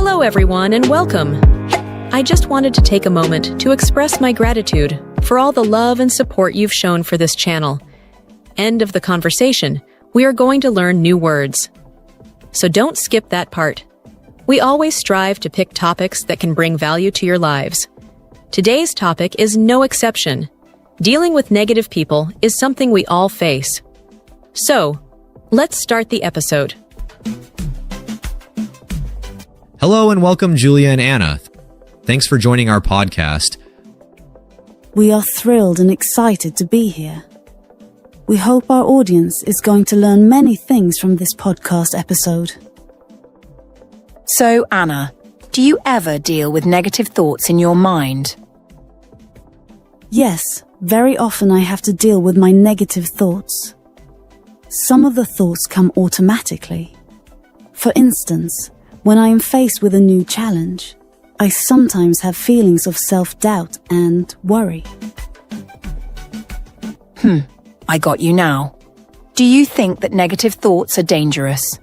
Hello everyone and welcome. I just wanted to take a moment to express my gratitude for all the love and support you've shown for this channel. End of the conversation. We are going to learn new words. So don't skip that part. We always strive to pick topics that can bring value to your lives. Today's topic is no exception. Dealing with negative people is something we all face. So, let's start the episode. Hello and welcome, Julia and Anna. Thanks for joining our podcast. We are thrilled and excited to be here. We hope our audience is going to learn many things from this podcast episode. So, Anna, do you ever deal with negative thoughts in your mind? Yes, very often I have to deal with my negative thoughts. Some of the thoughts come automatically. For instance, when I am faced with a new challenge, I sometimes have feelings of self-doubt and worry. I got you now. Do you think that negative thoughts are dangerous?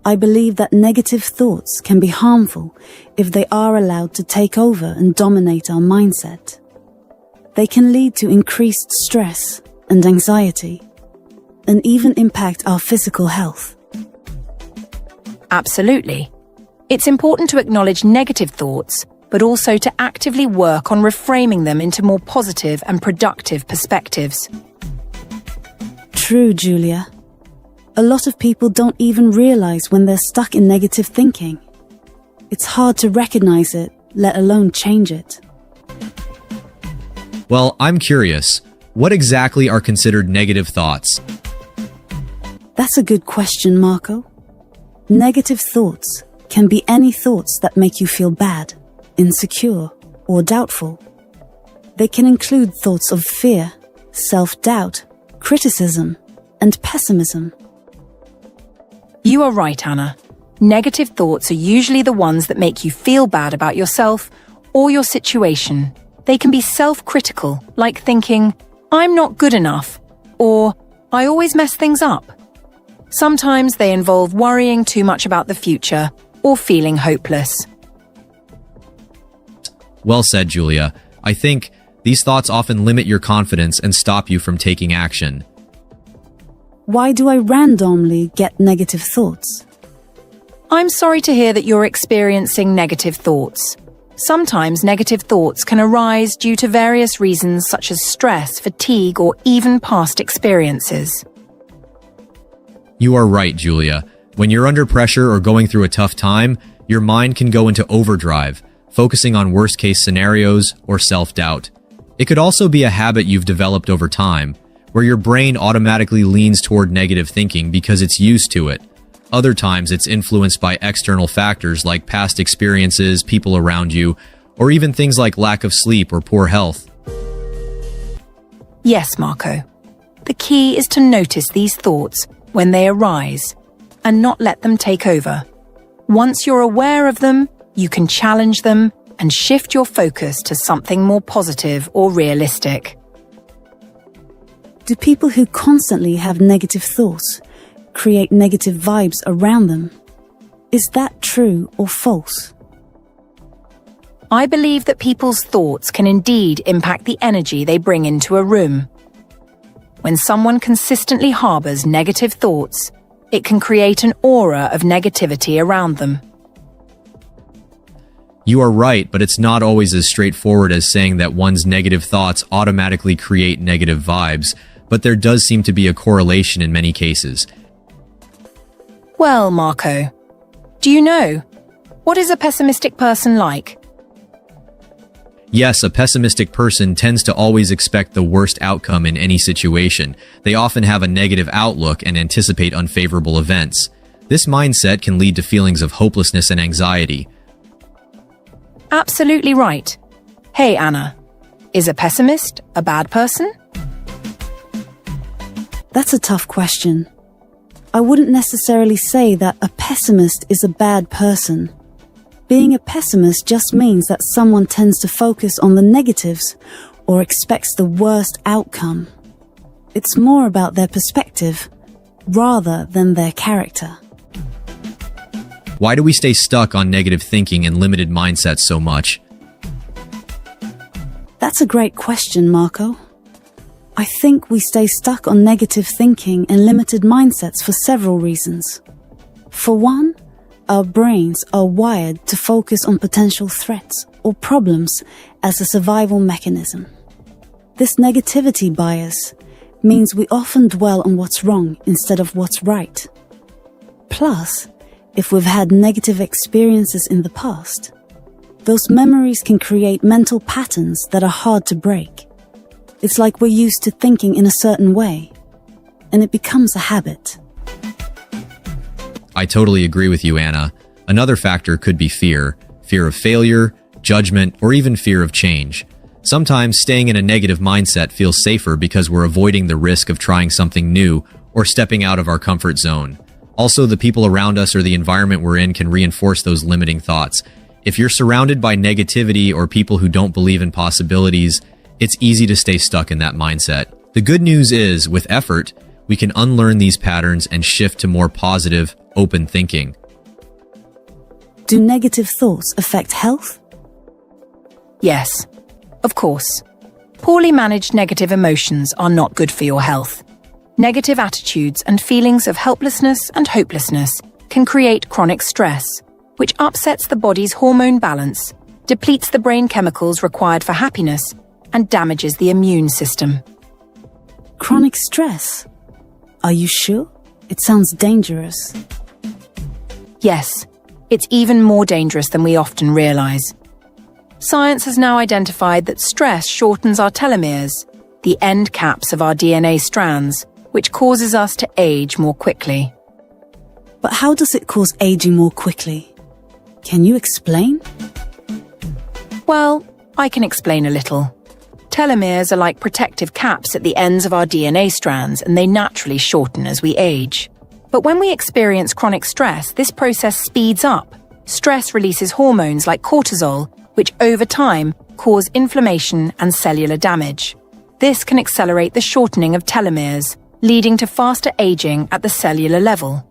I believe that negative thoughts can be harmful if they are allowed to take over and dominate our mindset. They can lead to increased stress and anxiety, and even impact our physical health. Absolutely. It's important to acknowledge negative thoughts, but also to actively work on reframing them into more positive and productive perspectives. True, Julia. A lot of people don't even realize when they're stuck in negative thinking. It's hard to recognize it, let alone change it. Well, I'm curious. What exactly are considered negative thoughts? That's a good question, Marco. Negative thoughts can be any thoughts that make you feel bad, insecure, or doubtful. They can include thoughts of fear, self-doubt, criticism, and pessimism. You are right, Anna. Negative thoughts are usually the ones that make you feel bad about yourself or your situation. They can be self-critical, like thinking, "I'm not good enough," or "I always mess things up." Sometimes they involve worrying too much about the future or feeling hopeless. Well said, Julia. I think these thoughts often limit your confidence and stop you from taking action. Why do I randomly get negative thoughts? I'm sorry to hear that you're experiencing negative thoughts. Sometimes negative thoughts can arise due to various reasons such as stress, fatigue, or even past experiences. You are right, Julia. When you're under pressure or going through a tough time, your mind can go into overdrive, focusing on worst-case scenarios or self-doubt. It could also be a habit you've developed over time, where your brain automatically leans toward negative thinking because it's used to it. Other times, it's influenced by external factors like past experiences, people around you, or even things like lack of sleep or poor health. Yes, Marco. The key is to notice these thoughts when they arise and not let them take over. Once you're aware of them, you can challenge them and shift your focus to something more positive or realistic. Do people who constantly have negative thoughts create negative vibes around them? Is that true or false? I believe that people's thoughts can indeed impact the energy they bring into a room. When someone consistently harbors negative thoughts, it can create an aura of negativity around them. You are right, but it's not always as straightforward as saying that one's negative thoughts automatically create negative vibes, but there does seem to be a correlation in many cases. Well, Marco, do you know, what is a pessimistic person like? Yes, a pessimistic person tends to always expect the worst outcome in any situation. They often have a negative outlook and anticipate unfavorable events. This mindset can lead to feelings of hopelessness and anxiety. Absolutely right. Hey, Anna, is a pessimist a bad person? That's a tough question. I wouldn't necessarily say that a pessimist is a bad person. Being a pessimist just means that someone tends to focus on the negatives or expects the worst outcome. It's more about their perspective rather than their character. Why do we stay stuck on negative thinking and limited mindsets so much? That's a great question, Marco. I think we stay stuck on negative thinking and limited mindsets for several reasons. For one, our brains are wired to focus on potential threats or problems as a survival mechanism. This negativity bias means we often dwell on what's wrong instead of what's right. Plus, if we've had negative experiences in the past, those memories can create mental patterns that are hard to break. It's like we're used to thinking in a certain way, and it becomes a habit. I totally agree with you, Anna. Another factor could be fear of failure, judgment, or even fear of change. Sometimes staying in a negative mindset feels safer because we're avoiding the risk of trying something new or stepping out of our comfort zone. Also, the people around us or the environment we're in can reinforce those limiting thoughts. If you're surrounded by negativity or people who don't believe in possibilities, it's easy to stay stuck in that mindset. The good news is, with effort, we can unlearn these patterns and shift to more positive, open thinking. Do negative thoughts affect health? Yes, of course. Poorly managed negative emotions are not good for your health. Negative attitudes and feelings of helplessness and hopelessness can create chronic stress, which upsets the body's hormone balance, depletes the brain chemicals required for happiness, and damages the immune system. Chronic stress? Are you sure? It sounds dangerous. Yes, it's even more dangerous than we often realize. Science has now identified that stress shortens our telomeres, the end caps of our DNA strands, which causes us to age more quickly. But how does it cause aging more quickly? Can you explain? Well, I can explain a little. Telomeres are like protective caps at the ends of our DNA strands, and they naturally shorten as we age. But when we experience chronic stress, this process speeds up. Stress releases hormones like cortisol, which over time cause inflammation and cellular damage. This can accelerate the shortening of telomeres, leading to faster aging at the cellular level.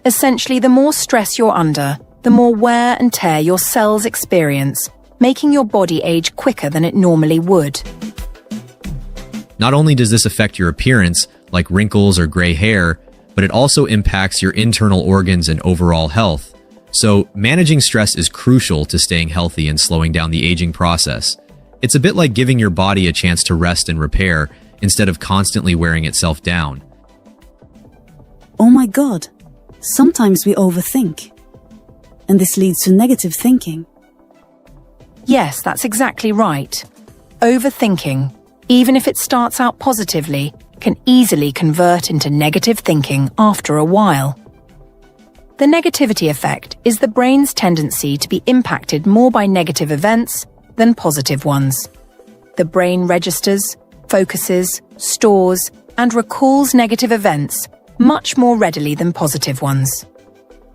Essentially, the more stress you're under, the more wear and tear your cells experience, making your body age quicker than it normally would. Not only does this affect your appearance, like wrinkles or gray hair, but it also impacts your internal organs and overall health. So, managing stress is crucial to staying healthy and slowing down the aging process. It's a bit like giving your body a chance to rest and repair instead of constantly wearing itself down. Oh my God, sometimes we overthink. And this leads to negative thinking. Yes, that's exactly right. Overthinking, even if it starts out positively, can easily convert into negative thinking after a while. The negativity effect is the brain's tendency to be impacted more by negative events than positive ones. The brain registers, focuses, stores, and recalls negative events much more readily than positive ones.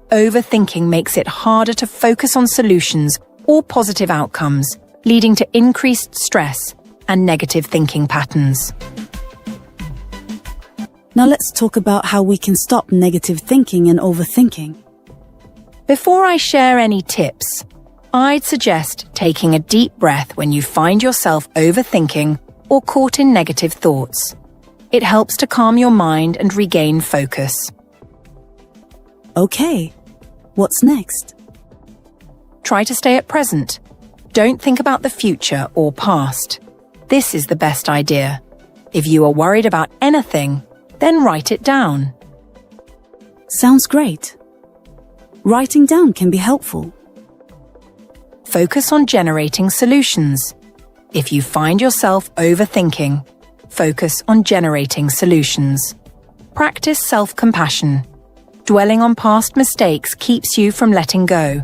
Overthinking makes it harder to focus on solutions or positive outcomes, leading to increased stress and negative thinking patterns. Now let's talk about how we can stop negative thinking and overthinking. Before I share any tips, I'd suggest taking a deep breath when you find yourself overthinking or caught in negative thoughts. It helps to calm your mind and regain focus. Okay, what's next? Try to stay at present. Don't think about the future or past. This is the best idea. If you are worried about anything, then write it down. Sounds great. Writing down can be helpful. Focus on generating solutions. If you find yourself overthinking, focus on generating solutions. Practice self-compassion. Dwelling on past mistakes keeps you from letting go.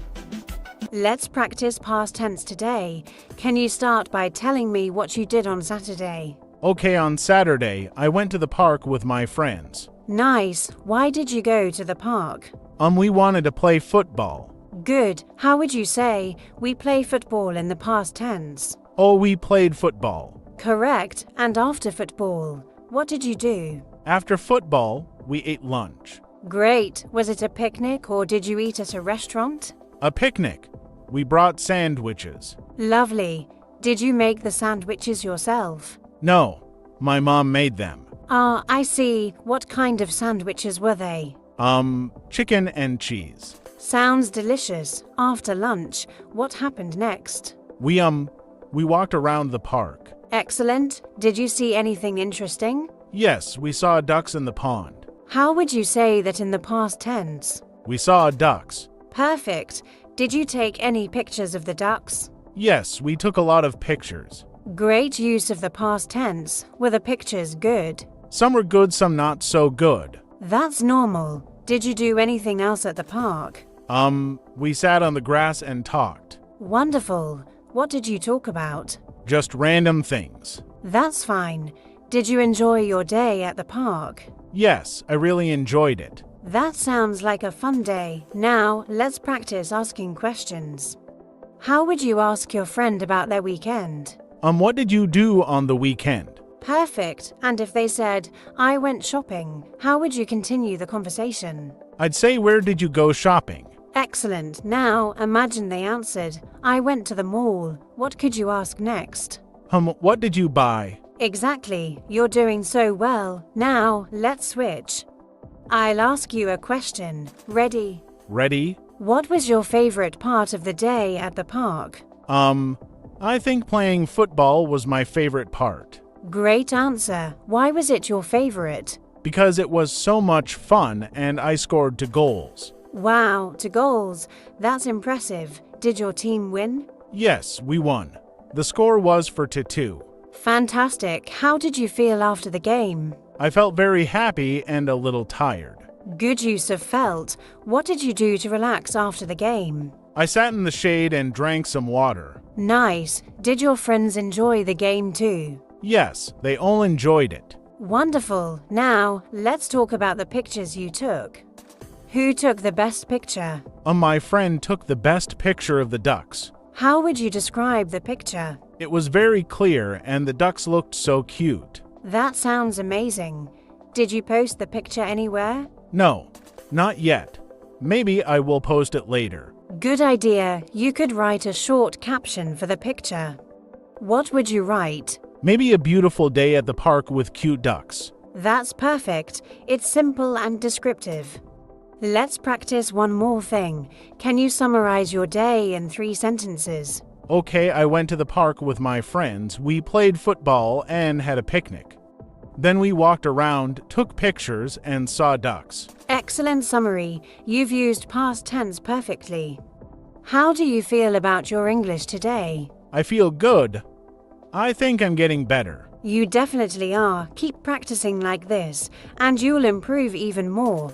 Let's practice past tense today. Can you start by telling me what you did on Saturday? Okay, on Saturday, I went to the park with my friends. Nice. Why did you go to the park? We wanted to play football. Good. How would you say we play football in the past tense? Oh, we played football. Correct. And after football, what did you do? After football, we ate lunch. Great. Was it a picnic or did you eat at a restaurant? A picnic. We brought sandwiches. Lovely. Did you make the sandwiches yourself? No, my mom made them. Ah, I see. What kind of sandwiches were they? Chicken and cheese. Sounds delicious. After lunch, what happened next? We walked around the park. Excellent. Did you see anything interesting? Yes, we saw ducks in the pond. How would you say that in the past tense? We saw ducks. Perfect. Did you take any pictures of the ducks? Yes, we took a lot of pictures. Great use of the past tense. Were the pictures good? Some were good, some not so good. That's normal. Did you do anything else at the park? We sat on the grass and talked. Wonderful. What did you talk about? Just random things. That's fine. Did you enjoy your day at the park? Yes, I really enjoyed it. That sounds like a fun day. Now, let's practice asking questions. How would you ask your friend about their weekend? What did you do on the weekend? Perfect. And if they said, I went shopping, how would you continue the conversation? I'd say, where did you go shopping? Excellent. Now, imagine they answered, I went to the mall. What could you ask next? What did you buy? Exactly. You're doing so well. Now, let's switch. I'll ask you a question. Ready? Ready? What was your favorite part of the day at the park? I think playing football was my favorite part. Great answer. Why was it your favorite? Because it was so much fun and I scored 2 goals. Wow, 2 goals. That's impressive. Did your team win? Yes, we won. The score was 4-2. Fantastic. How did you feel after the game? I felt very happy and a little tired. Good use of felt. What did you do to relax after the game? I sat in the shade and drank some water. Nice. Did your friends enjoy the game too? Yes, they all enjoyed it. Wonderful. Now, let's talk about the pictures you took. Who took the best picture? My friend took the best picture of the ducks. How would you describe the picture? It was very clear and the ducks looked so cute. That sounds amazing. Did you post the picture anywhere? No, not yet. Maybe I will post it later. Good idea. You could write a short caption for the picture. What would you write? Maybe a beautiful day at the park with cute ducks. That's perfect. It's simple and descriptive. Let's practice one more thing. Can you summarize your day in 3 sentences? Okay, I went to the park with my friends. We played football and had a picnic. Then we walked around, took pictures, and saw ducks. Excellent summary. You've used past tense perfectly. How do you feel about your English today? I feel good. I think I'm getting better. You definitely are. Keep practicing like this, and you'll improve even more.